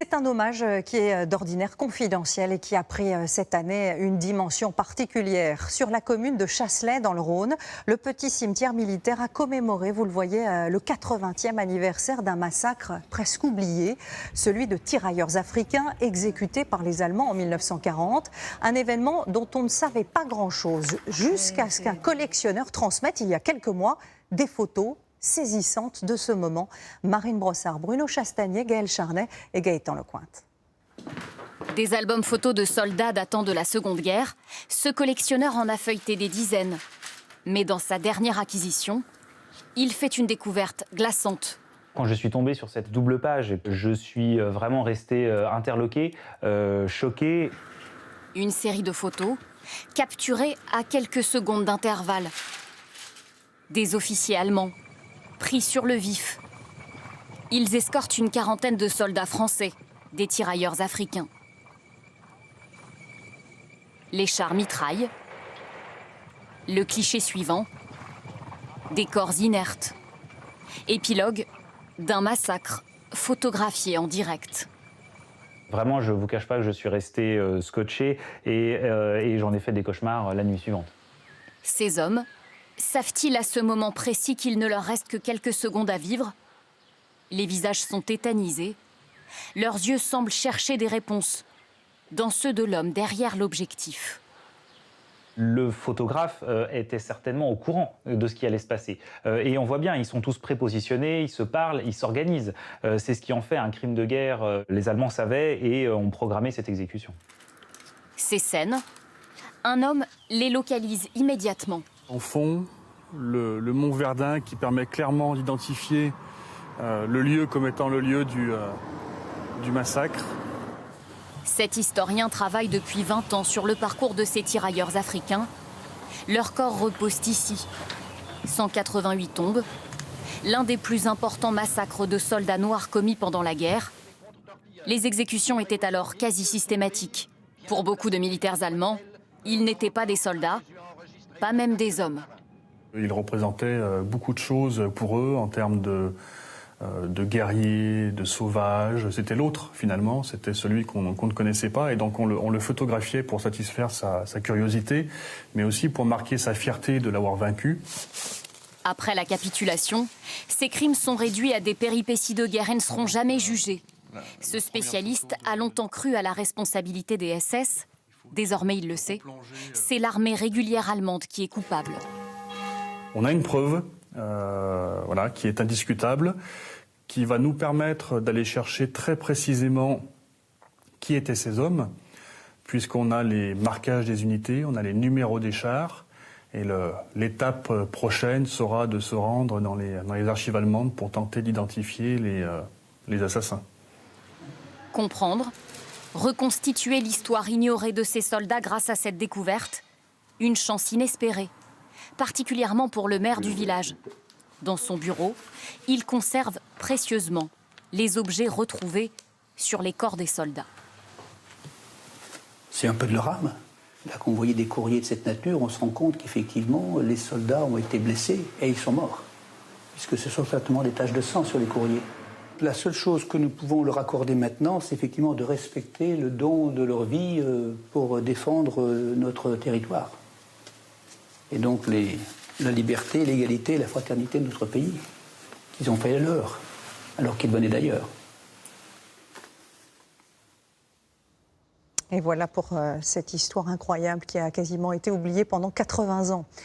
C'est un hommage qui est d'ordinaire confidentiel et qui a pris cette année une dimension particulière. Sur la commune de Chasselet, dans le Rhône, le petit cimetière militaire a commémoré, vous le voyez, le 80e anniversaire d'un massacre presque oublié, celui de tirailleurs africains exécutés par les Allemands en 1940. Un événement dont on ne savait pas grand-chose, jusqu'à ce qu'un collectionneur transmette il y a quelques mois des photos saisissante de ce moment. Marine Brossard, Bruno Chastanier, Gaël Charnet et Gaëtan Lecointe. Des albums photos de soldats datant de la Seconde Guerre, ce collectionneur en a feuilleté des dizaines. Mais dans sa dernière acquisition, il fait une découverte glaçante. Quand je suis tombé sur cette double page, je suis vraiment resté interloqué, choqué. Une série de photos capturées à quelques secondes d'intervalle. Des officiers allemands pris sur le vif. Ils escortent une quarantaine de soldats français, des tirailleurs africains. Les chars mitraillent. Le cliché suivant, des corps inertes. Épilogue d'un massacre photographié en direct. Vraiment, je ne vous cache pas que je suis resté scotché et j'en ai fait des cauchemars la nuit suivante. Ces hommes savent-ils à ce moment précis qu'il ne leur reste que quelques secondes à vivre? Les visages sont tétanisés. Leurs yeux semblent chercher des réponses dans ceux de l'homme derrière l'objectif. Le photographe était certainement au courant de ce qui allait se passer. Et on voit bien, ils sont tous prépositionnés, ils se parlent, ils s'organisent. C'est ce qui en fait un crime de guerre. Les Allemands savaient et ont programmé cette exécution. Ces scènes, un homme les localise immédiatement. En fond, le mont Verdun qui permet clairement d'identifier le lieu comme étant le lieu du massacre. Cet historien travaille depuis 20 ans sur le parcours de ces tirailleurs africains. Leurs corps reposent ici. 188 tombes, l'un des plus importants massacres de soldats noirs commis pendant la guerre. Les exécutions étaient alors quasi systématiques. Pour beaucoup de militaires allemands, ils n'étaient pas des soldats, pas même des hommes. Ils représentaient beaucoup de choses pour eux en termes de guerriers, de sauvages. C'était l'autre finalement, c'était celui qu'on ne connaissait pas et donc on le photographiait pour satisfaire sa curiosité, mais aussi pour marquer sa fierté de l'avoir vaincu. Après la capitulation, ces crimes sont réduits à des péripéties de guerre et ne seront jamais jugés. Ce spécialiste a longtemps cru à la responsabilité des SS. Désormais, il le sait, c'est l'armée régulière allemande qui est coupable. On a une preuve qui est indiscutable, qui va nous permettre d'aller chercher très précisément qui étaient ces hommes, puisqu'on a les marquages des unités, on a les numéros des chars, et l'étape prochaine sera de se rendre dans les archives allemandes pour tenter d'identifier les assassins. Comprendre, reconstituer l'histoire ignorée de ces soldats grâce à cette découverte, une chance inespérée, particulièrement pour le maire du village. Dans son bureau, il conserve précieusement les objets retrouvés sur les corps des soldats. C'est un peu de leur âme. Là, quand on voyait des courriers de cette nature, on se rend compte qu'effectivement, les soldats ont été blessés et ils sont morts. Puisque ce sont certainement des taches de sang sur les courriers. La seule chose que nous pouvons leur accorder maintenant, c'est effectivement de respecter le don de leur vie pour défendre notre territoire. Et donc la liberté, l'égalité, la fraternité de notre pays, qu'ils ont fait leur, alors qu'ils venaient d'ailleurs. Et voilà pour cette histoire incroyable qui a quasiment été oubliée pendant 80 ans.